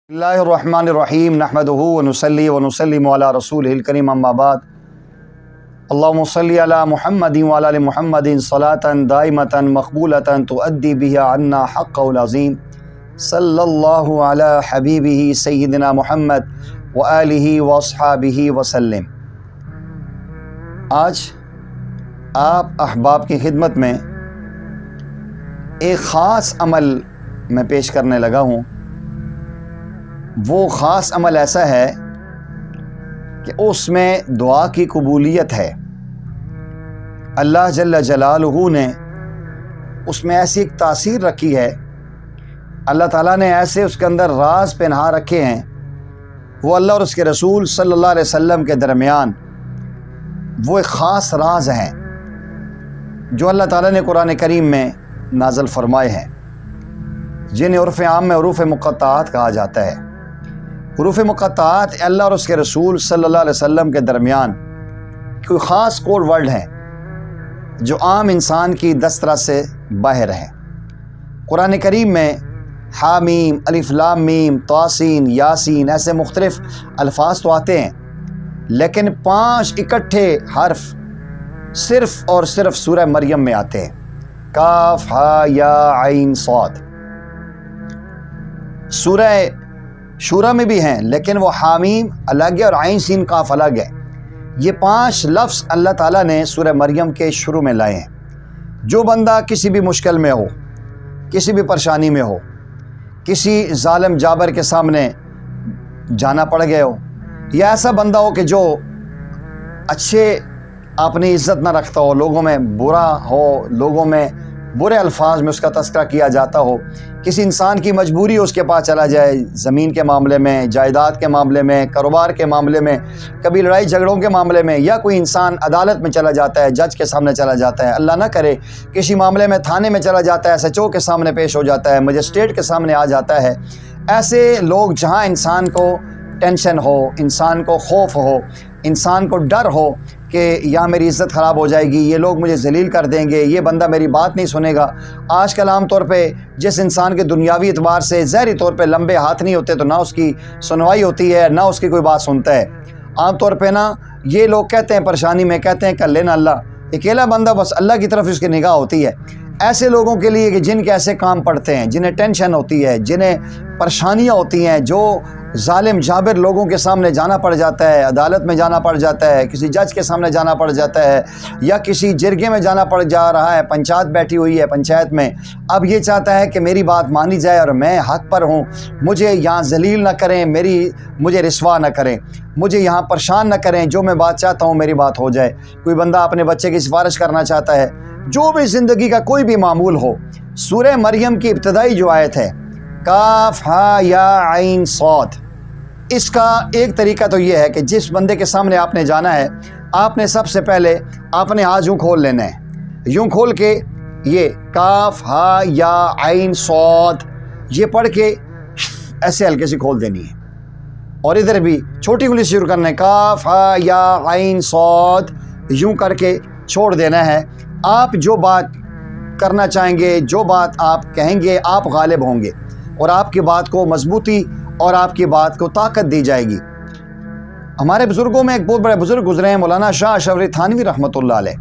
बिस्मिल्लाहिर्रहमानिर्रहीम नहमदुहु व नुसल्ली व नुसल्लिमु अला रसूलिहिल करीम अम्मा बाद। अल्लाहुम्मा सल्लि अला मुहम्मदिन व अला आलि मुहम्मदिन सलातन दाइमतन मक़बूलतन तुअद्दी बिहा अन्ना हक़्क़हुल अज़ीम सल्लल्लाहु अला हबीबिही सय्यिदिना मुहम्मद व आलिहि व अस्हाबिहि व सल्लम। आज आप अहबाब की खिदमत में एक ख़ास अमल मैं पेश करने लगा हूँ। वो ख़ास अमल ऐसा है कि उसमें दुआ की कबूलियत है। अल्लाह जल्ल जलालुहू ने उसमें ऐसी एक तासीर रखी है, अल्लाह ताला ने ऐसे उसके अंदर राज पहना रखे हैं। वो अल्लाह और उसके रसूल सल्लल्लाहु अलैहि वसल्लम के दरमियान वो एक ख़ास राज हैं जो अल्लाह ताला ने कुरान करीम में नाज़िल फरमाए हैं, जिन्हें उर्फ़ आम में हुरूफ़ मुक़त्तआत कहा जाता है। हुरूफ़ मुक़त्तआत अल्लाह और उसके रसूल सल्लल्लाहु अलैहि वसल्लम के दरमियान कोई ख़ास कोड वर्ड हैं जो आम इंसान की दस्तरा से बाहर हैं। कुरान करीम में हामीम, अलिफ लाम मीम, तासीन, यासीन ऐसे मुख्तलिफ़ अल्फाज तो आते हैं, लेकिन 5 इकट्ठे हर्फ सिर्फ़ और सिर्फ सूरह मरियम में आते हैं। काफ हा या आइन सौद। सूरह शूरा में भी हैं, लेकिन वो हामीम अलग है और आइन सीन काफ अलग है। ये 5 लफ्ज़ अल्लाह ताला ने सूरह मरियम के शुरू में लाए हैं। जो बंदा किसी भी मुश्किल में हो, किसी भी परेशानी में हो, किसी जालिम जाबर के सामने जाना पड़ गए हो, या ऐसा बंदा हो कि जो अच्छे अपनी इज़्ज़त ना रखता हो, लोगों में बुरा हो, लोगों में बुरे अल्फाज में उसका तस्करा किया जाता हो, किसी इंसान की मजबूरी हो उसके पास चला जाए, ज़मीन के मामले में, जायदाद के मामले में, कारोबार के मामले में, कभी लड़ाई झगड़ों के मामले में, या कोई इंसान अदालत में चला जाता है, जज के सामने चला जाता है, अल्लाह ना करे किसी मामले में थाने में चला जाता है, SHO के सामने पेश हो जाता है, मजिस्ट्रेट के सामने आ जाता है। ऐसे लोग जहाँ इंसान को टेंशन हो, इंसान को खौफ हो, इंसान को डर हो कि यहाँ मेरी इज़्ज़त ख़राब हो जाएगी, ये लोग मुझे ज़लील कर देंगे, ये बंदा मेरी बात नहीं सुनेगा। आजकल आम तौर पे जिस इंसान के दुनियावी एतबार से ज़ाहरी तौर पे लंबे हाथ नहीं होते, तो ना उसकी सुनवाई होती है, ना उसकी कोई बात सुनता है। आम तौर पे ना ये लोग कहते हैं परेशानी में, कहते हैं कर लेना अल्लाह, अकेला बंदा बस अल्लाह की तरफ उसकी निगाह होती है। ऐसे लोगों के लिए कि जिनके ऐसे काम पड़ते हैं, जिन्हें टेंशन होती है, जिन्हें परेशानियाँ होती हैं, जो जालिम जाबिर लोगों के सामने जाना पड़ जाता है, अदालत में जाना पड़ जाता है, किसी जज के सामने जाना पड़ जाता है, या किसी जिरगे में जाना पड़ जा रहा है, पंचायत बैठी हुई है, पंचायत में अब ये चाहता है कि मेरी बात मानी जाए और मैं हक़ पर हूँ, मुझे यहाँ जलील ना करें, मुझे रिस्वा ना करें, मुझे यहाँ परेशान ना करें, जो मैं बात चाहता हूँ मेरी बात हो जाए। कोई बंदा अपने बच्चे की सिफारिश करना चाहता है, जो भी ज़िंदगी का कोई भी मामूल हो, सूरह मरियम की इब्तदाई जो आयत है काफ हा या आइन सौद, इसका एक तरीका तो ये है कि जिस बंदे के सामने आपने जाना है, आपने सबसे पहले आपने हाथ यूँ खोल लेना है। यूँ खोल के ये काफ हा या आइन सौद ये पढ़ के ऐसे हल्के से खोल देनी है, और इधर भी छोटी उंगली से शुरू करना है, काफ हा या आइन सौद यूँ करके छोड़ देना है। आप जो बात करना चाहेंगे, जो बात आप कहेंगे, आप गालिब होंगे और आपकी बात को मजबूती और आपकी बात को ताकत दी जाएगी। हमारे बुज़ुर्गों में एक बहुत बड़े बुज़ुर्ग गुजरे हैं, मौलाना शाह अशरफ अली थानवी रहमतुल्लाह अलैह।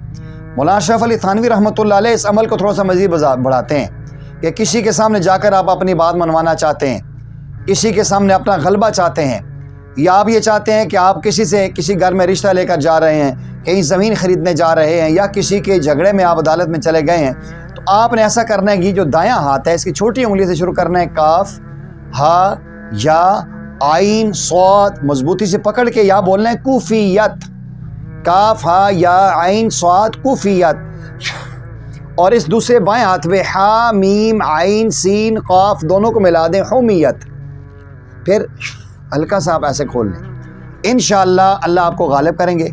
मौलाना अशरफ अली थानवी रहमतुल्लाह अलैह इस अमल को थोड़ा सा मज़ीद बढ़ाते हैं कि किसी के सामने जाकर आप अपनी बात मनवाना चाहते हैं, किसी के सामने अपना गलबा चाहते हैं, या आप ये चाहते हैं कि आप किसी घर में रिश्ता लेकर जा रहे हैं, कहीं ज़मीन ख़रीदने जा रहे हैं, या किसी के झगड़े में आप अदालत में चले गए हैं, तो आपने ऐसा करना है कि जो दायां हाथ है इसकी छोटी उंगली से शुरू करना है, काफ हा या आइन सौद मजबूती से पकड़ के या बोलना है कुफियत, काफ हा या आइन सौद कुफियत, और इस दूसरे बाएं हाथ में हा मीम आइन सीन काफ दोनों को मिला दें हुमियत। फिर हल्का सा आप ऐसे खोल लें। इंशाअल्लाह अल्लाह आपको गालिब करेंगे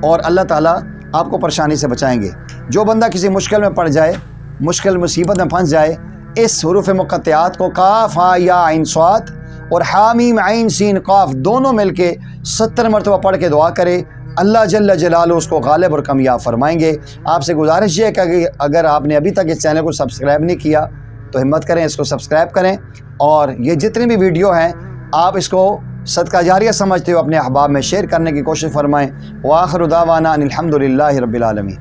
और अल्लाह ताला आपको परेशानी से बचाएंगे। जो बंदा किसी मुश्किल में पड़ जाए, मुश्किल मुसीबत में फंस जाए, इस हुरूफ़ मुक़त्तआत को काफ हा या आइन सौद और हामीम आइन सीन काफ दोनों मिलके 70 मरतबा पढ़ के दुआ करे, अल्लाह जल्ल जलालुहु उसको गालिब और कामयाब फरमाएंगे। आपसे गुजारिश ये है कि अगर आपने अभी तक इस चैनल को सब्सक्राइब नहीं किया तो हिम्मत करें, इसको सब्सक्राइब करें, और ये जितनी भी वीडियो हैं آپ اس کو صدقہ جاریہ سمجھتے ہو اپنے احباب میں شیئر کرنے کی کوشش فرمائیں۔ وآخر دعوانا ان الحمد للہ رب العالمین۔